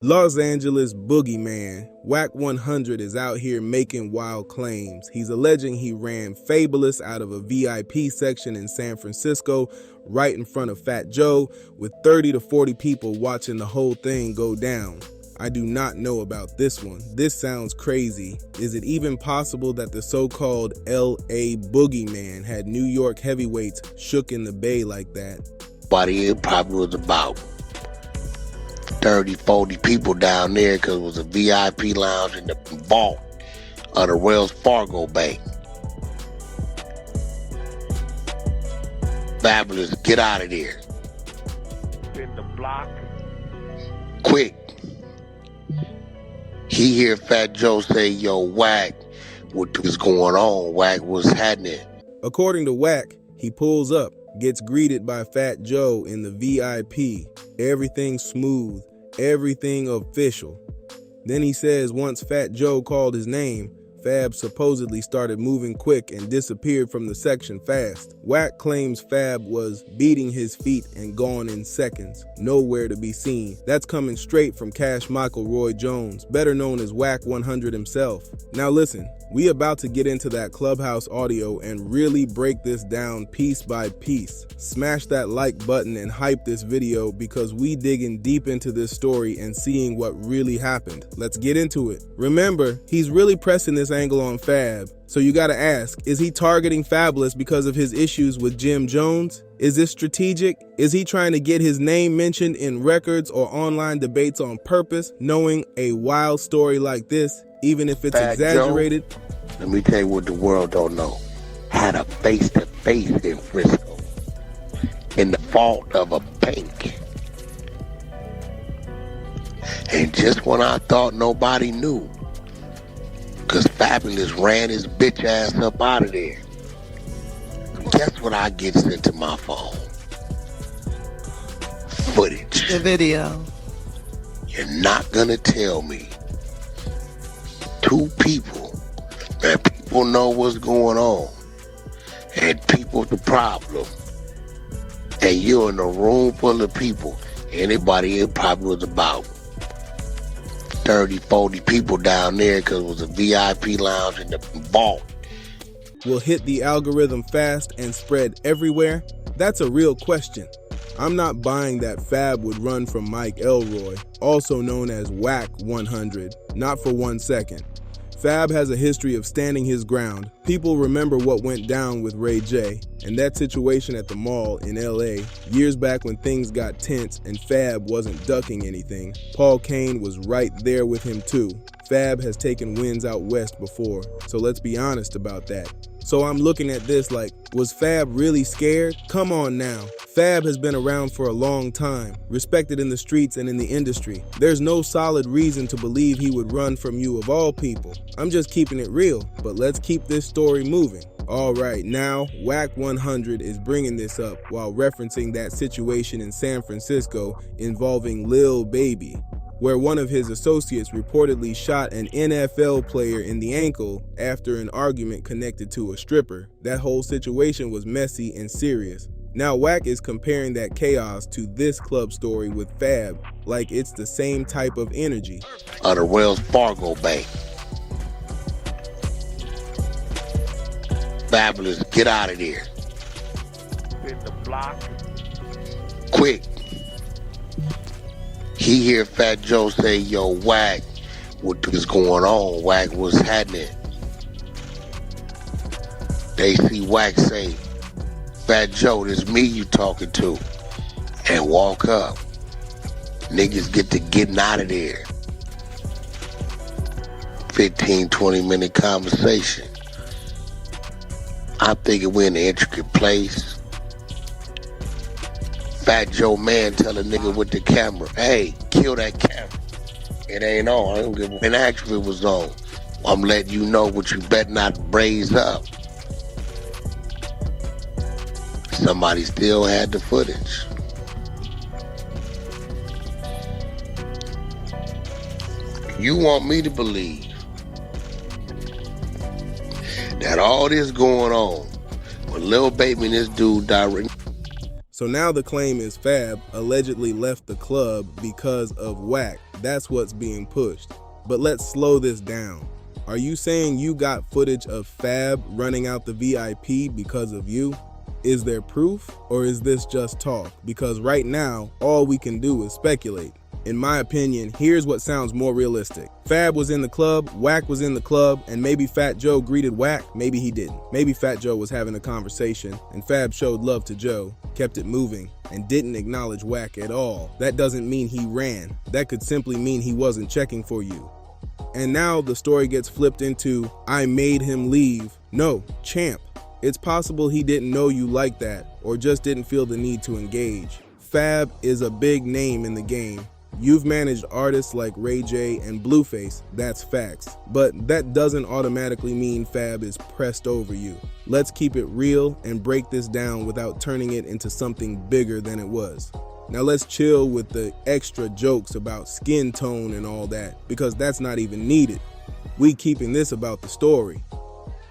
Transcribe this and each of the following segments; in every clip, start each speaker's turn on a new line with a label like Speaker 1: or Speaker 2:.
Speaker 1: Los Angeles boogeyman, Wack 100 is out here making wild claims. He's alleging he ran Fabolous out of a VIP section in San Francisco right in front of Fat Joe with 30 to 40 people watching the whole thing go down. I do not know about this one. This sounds crazy. Is it even possible that the so-called LA boogeyman had New York heavyweights shook in the bay like that?
Speaker 2: Buddy, it probably was about 30, 40 people down there because it was a VIP lounge in the vault of the Wells Fargo Bank. Fabolous, get out of there.
Speaker 3: In the block.
Speaker 2: Quick. He hear Fat Joe say, yo, Wack, what is going on? Wack, what's happening?
Speaker 1: According to Wack, he pulls up, gets greeted by Fat Joe in the VIP. Everything smooth, everything official. Then he says once Fat Joe called his name, Fab supposedly started moving quick and disappeared from the section fast. Wack claims Fab was beating his feet and gone in seconds, nowhere to be seen. That's coming straight from Cash Michael Roy Jones, better known as Wack 100 himself. Now listen, we about to get into that Clubhouse audio and really break this down piece by piece. Smash that like button and hype this video because we digging deep into this story and seeing what really happened. Let's get into it. Remember, he's really pressing this angle on Fab. So you gotta ask, is he targeting Fabolous because of his issues with Jim Jones? Is this strategic? Is he trying to get his name mentioned in records or online debates on purpose, knowing a wild story like this, even if it's
Speaker 2: Fat
Speaker 1: exaggerated?
Speaker 2: Joe, let me tell you what the world don't know. Had a face-to-face in Frisco, in the vault of a bank. And just when I thought nobody knew, because Fabolous ran his bitch ass up out of there. Guess what I get sent to my phone? Footage.
Speaker 4: The video.
Speaker 2: You're not gonna tell me two people that people know what's going on and people the problem, and you're in a room full of people. Anybody, it probably was about 30, 40 people down there because it was a VIP lounge in the vault.
Speaker 1: Will hit the algorithm fast and spread everywhere? That's a real question. I'm not buying that Fab would run from Mike Elroy, also known as Wack 100, not for 1 second. Fab has a history of standing his ground. People remember what went down with Ray J and that situation at the mall in LA years back when things got tense and Fab wasn't ducking anything. Paul Kane was right there with him too. Fab has taken wins out west before, so let's be honest about that. So I'm looking at this like, was Fab really scared? Come on now. Fab has been around for a long time, respected in the streets and in the industry. There's no solid reason to believe he would run from you of all people. I'm just keeping it real, but let's keep this story moving. All right, now Wack 100 is bringing this up while referencing that situation in San Francisco involving Lil Baby, where one of his associates reportedly shot an NFL player in the ankle after an argument connected to a stripper. That whole situation was messy and serious. Now Wack is comparing that chaos to this club story with Fab, like it's the same type of energy.
Speaker 2: Of the Wells Fargo Bank. Fabolous, get out of there.
Speaker 3: In the block.
Speaker 2: Quick. He hear Fat Joe say, yo, Wack, what is going on? Wack, what's happening? They see Wack say, Fat Joe, this me you talking to, and walk up. Niggas get to getting out of there. 15, 20-minute conversation. I'm thinking we're in an intricate place. Fat Joe man tell a nigga with the camera, hey, kill that camera. It ain't on. I don't give a fuck. And actually it was on. I'm letting you know what you better not raise up. Somebody still had the footage. You want me to believe that all this going on with Lil Baby and this dude direct.
Speaker 1: So now the claim is Fab allegedly left the club because of Wack. That's what's being pushed. But let's slow this down. Are you saying you got footage of Fab running out the VIP because of you? Is there proof, or is this just talk? Because right now, all we can do is speculate. In my opinion, here's what sounds more realistic. Fab was in the club, Wack was in the club, and maybe Fat Joe greeted Wack, maybe he didn't. Maybe Fat Joe was having a conversation, and Fab showed love to Joe, kept it moving, and didn't acknowledge Wack at all. That doesn't mean he ran. That could simply mean he wasn't checking for you. And now the story gets flipped into, I made him leave. No, champ. It's possible he didn't know you like that, or just didn't feel the need to engage. Fab is a big name in the game. You've managed artists like Ray J and Blueface, that's facts. But that doesn't automatically mean Fab is pressed over you. Let's keep it real and break this down without turning it into something bigger than it was. Now let's chill with the extra jokes about skin tone and all that, because that's not even needed. We keeping this about the story.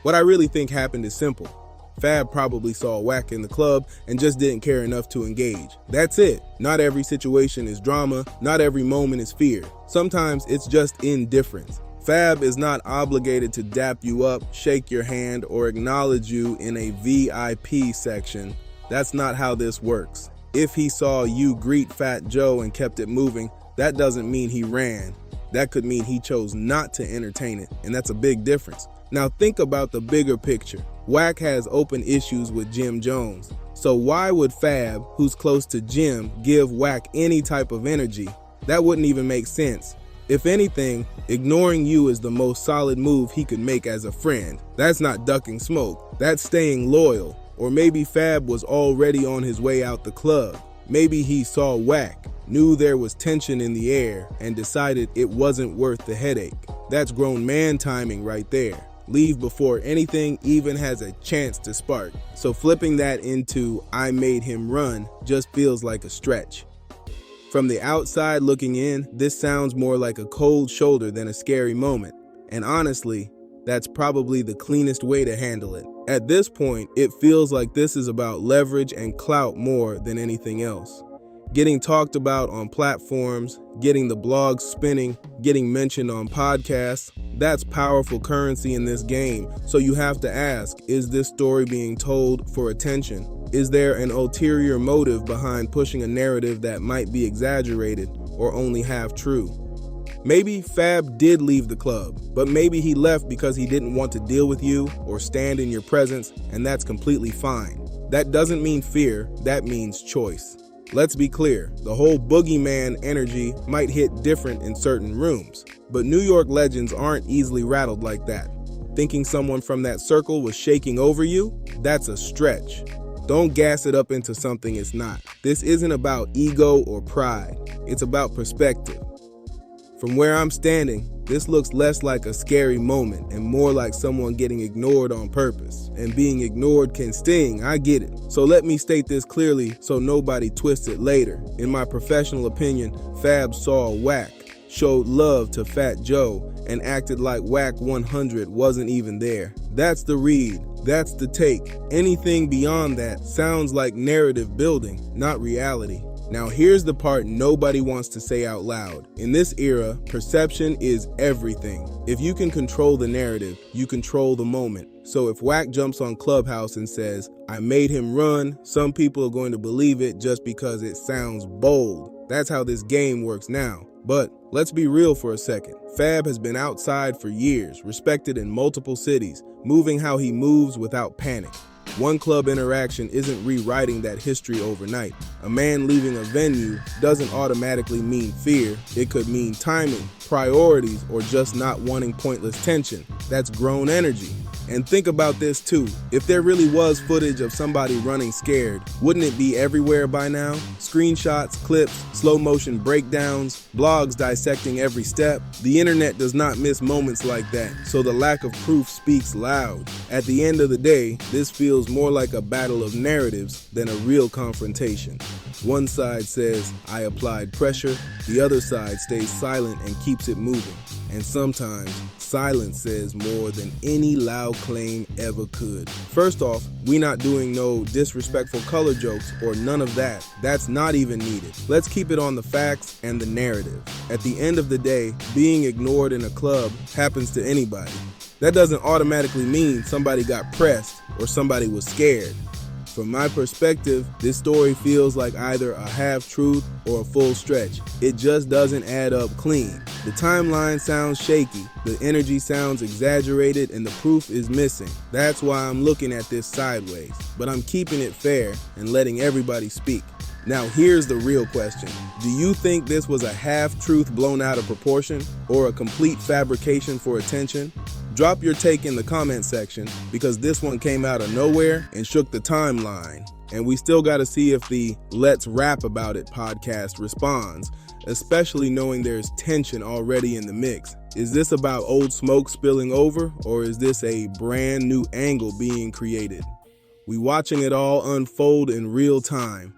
Speaker 1: What I really think happened is simple. Fab probably saw Wack in the club and just didn't care enough to engage. That's it. Not every situation is drama, not every moment is fear. Sometimes it's just indifference. Fab is not obligated to dap you up, shake your hand, or acknowledge you in a VIP section. That's not how this works. If he saw you greet Fat Joe and kept it moving, that doesn't mean he ran. That could mean he chose not to entertain it, and that's a big difference. Now think about the bigger picture. Wack has open issues with Jim Jones. So why would Fab, who's close to Jim, give Wack any type of energy? That wouldn't even make sense. If anything, ignoring you is the most solid move he could make as a friend. That's not ducking smoke. That's staying loyal. Or maybe Fab was already on his way out the club. Maybe he saw Wack, knew there was tension in the air, and decided it wasn't worth the headache. That's grown man timing right there. Leave before anything even has a chance to spark. So flipping that into I made him run just feels like a stretch. From the outside looking in, this sounds more like a cold shoulder than a scary moment. And honestly, that's probably the cleanest way to handle it. At this point, it feels like this is about leverage and clout more than anything else. Getting talked about on platforms, getting the blogs spinning, getting mentioned on podcasts, that's powerful currency in this game. So you have to ask, is this story being told for attention? Is there an ulterior motive behind pushing a narrative that might be exaggerated or only half true? Maybe Fab did leave the club, but maybe he left because he didn't want to deal with you or stand in your presence, and that's completely fine. That doesn't mean fear, that means choice. Let's be clear, the whole boogeyman energy might hit different in certain rooms, but New York legends aren't easily rattled like that. Thinking someone from that circle was shaking over you? That's a stretch. Don't gas it up into something it's not. This isn't about ego or pride. It's about perspective. From where I'm standing, this looks less like a scary moment and more like someone getting ignored on purpose. And being ignored can sting, I get it. So let me state this clearly so nobody twists it later. In my professional opinion, Fab saw Wack, showed love to Fat Joe, and acted like Wack 100 wasn't even there. That's the read. That's the take. Anything beyond that sounds like narrative building, not reality. Now here's the part nobody wants to say out loud. In this era, perception is everything. If you can control the narrative, you control the moment. So if Wack jumps on Clubhouse and says, I made him run, some people are going to believe it just because it sounds bold. That's how this game works now. But let's be real for a second. Fab has been outside for years, respected in multiple cities, moving how he moves without panic. One club interaction isn't rewriting that history overnight. A man leaving a venue doesn't automatically mean fear. It could mean timing, priorities, or just not wanting pointless tension. That's grown energy. And think about this too. If there really was footage of somebody running scared, wouldn't it be everywhere by now? Screenshots, clips, slow motion breakdowns, blogs dissecting every step. The internet does not miss moments like that, so the lack of proof speaks loud. At the end of the day, this feels more like a battle of narratives than a real confrontation. One side says, I applied pressure, the other side stays silent and keeps it moving. And sometimes, silence says more than any loud claim ever could. First off, we not doing no disrespectful color jokes or none of that. That's not even needed. Let's keep it on the facts and the narrative. At the end of the day, being ignored in a club happens to anybody. That doesn't automatically mean somebody got pressed or somebody was scared. From my perspective, this story feels like either a half-truth or a full stretch. It just doesn't add up clean. The timeline sounds shaky, the energy sounds exaggerated, and the proof is missing. That's why I'm looking at this sideways. But I'm keeping it fair and letting everybody speak. Now here's the real question. Do you think this was a half-truth blown out of proportion or a complete fabrication for attention? Drop your take in the comment section because this one came out of nowhere and shook the timeline. And we still got to see if the Let's Rap About It podcast responds, especially knowing there's tension already in the mix. Is this about old smoke spilling over, or is this a brand new angle being created? We watching it all unfold in real time.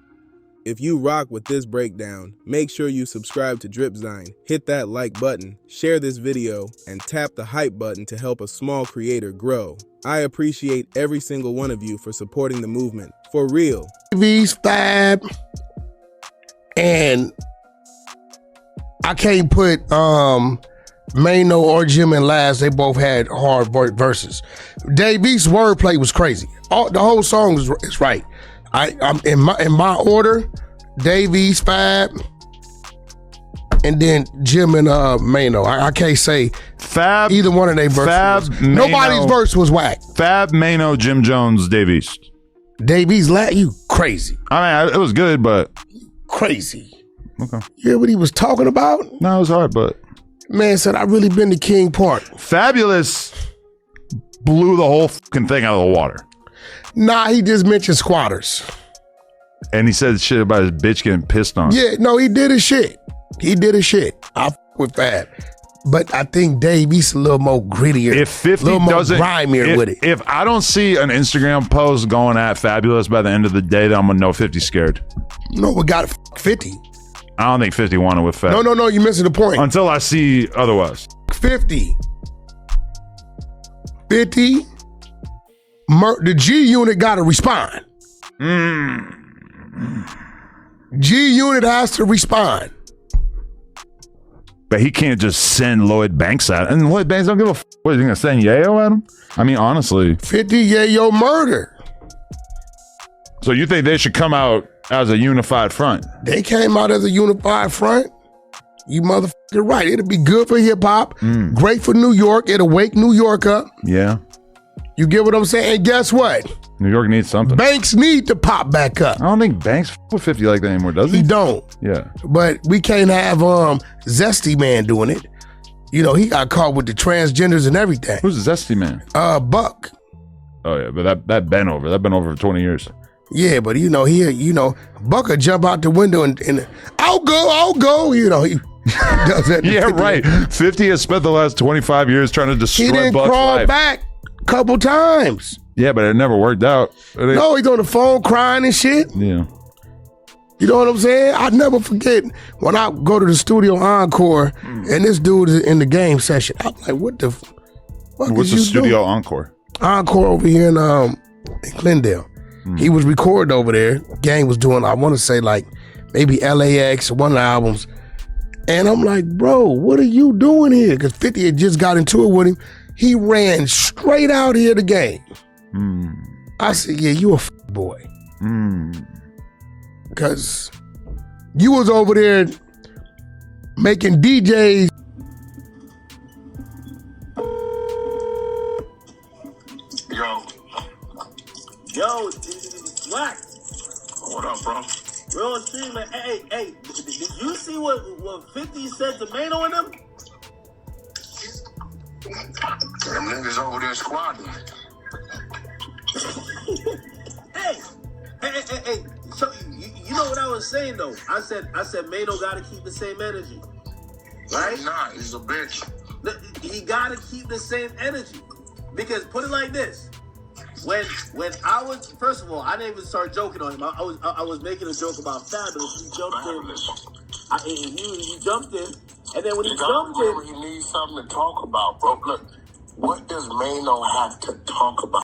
Speaker 1: If you rock with this breakdown, make sure you subscribe to Dripzine, hit that like button, share this video, and tap the hype button to help a small creator grow. I appreciate every single one of you for supporting the movement. For real.
Speaker 4: V's Fab, and I can't put Mano or Jim in last. They both had hard verses. Dave East's wordplay was crazy. The whole song is right. I'm in my order, Dave East, Fab, and then Jim and Mano. I can't say
Speaker 5: Fab
Speaker 4: either one of their verses.
Speaker 5: Fab,
Speaker 4: Nobody's verse was whack.
Speaker 5: Fab, Mano, Jim Jones, Dave East.
Speaker 4: Dave East, you crazy.
Speaker 5: I mean, it was good, but
Speaker 4: Crazy.
Speaker 5: okay.
Speaker 4: You hear what he was talking about?
Speaker 5: No, it was hard, but
Speaker 4: Man said, I really been to King Park.
Speaker 5: Fabolous blew the whole fucking thing out of the water.
Speaker 4: Nah, he just mentioned squatters.
Speaker 5: And he said shit about his bitch getting pissed on.
Speaker 4: Yeah, no, he did his shit. I f with Fab. But I think Dave East a little more grittier.
Speaker 5: If 50
Speaker 4: a little more
Speaker 5: doesn't,
Speaker 4: grimier with it.
Speaker 5: If I don't see an Instagram post going at Fabolous by the end of the day, then I'm gonna know 50's scared.
Speaker 4: No, we got 50.
Speaker 5: I don't think 50 wanted with Fab.
Speaker 4: No, you're missing the point.
Speaker 5: Until I see otherwise.
Speaker 4: 50. The G unit got to respond. G unit has to respond.
Speaker 5: But he can't just send Lloyd Banks out. And Lloyd Banks don't give a f. What, is he going to send Yayo at him? I mean, honestly.
Speaker 4: 50 Yayo murder.
Speaker 5: So you think they should come out as a unified front?
Speaker 4: They came out as a unified front. You motherfucker right. It'll be good for hip hop. Great for New York. It'll wake New York up.
Speaker 5: Yeah.
Speaker 4: You get what I'm saying? And guess what?
Speaker 5: New York needs something.
Speaker 4: Banks need to pop back up.
Speaker 5: I don't think Banks with 50 like that anymore, does he?
Speaker 4: He don't.
Speaker 5: Yeah.
Speaker 4: But we can't have Zesty Man doing it. You know, he got caught with the transgenders and everything.
Speaker 5: Who's the Zesty Man?
Speaker 4: Buck.
Speaker 5: Oh yeah, but that been over. That been over for 20 years.
Speaker 4: Yeah, but Buck will jump out the window and I'll go. You know, he does that.
Speaker 5: Yeah, right. 50 has spent the last 25 years trying to destroy
Speaker 4: He didn't
Speaker 5: Buck's
Speaker 4: crawl
Speaker 5: life.
Speaker 4: back a couple times.
Speaker 5: Yeah, but it never worked out.
Speaker 4: No, he's on the phone crying and shit.
Speaker 5: Yeah.
Speaker 4: You know what I'm saying? I never forget when I go to the studio encore and this dude is in the game session. I'm like, what the fuck
Speaker 5: What's
Speaker 4: is
Speaker 5: the
Speaker 4: you
Speaker 5: studio
Speaker 4: doing?
Speaker 5: encore?
Speaker 4: Encore over here in Glendale. He was recording over there. Gang was doing, I want to say like maybe LAX, one of the albums. And I'm like, bro, what are you doing here? Because 50 had just got into it with him. He ran straight out here the game. I said, yeah, you a boy. Because you was over there making DJs.
Speaker 6: Yo, Wack.
Speaker 2: What up, bro?
Speaker 6: Real stream, man. Hey, did you see what 50 said to Mano and them?
Speaker 2: Them niggas over there squatting.
Speaker 6: Hey. So you know what I was saying though? I said Mano gotta keep the same energy. Right?
Speaker 2: Nah, he's a bitch.
Speaker 6: He gotta keep the same energy. Because put it like this. When I was, first of all, I didn't even start joking on him. I was making a joke about Fabolous. He jumped in. He jumped in And then when he
Speaker 2: You gotta
Speaker 6: jumped in,
Speaker 2: remember he needs something to talk about, bro. Look, what does Mano have to talk about?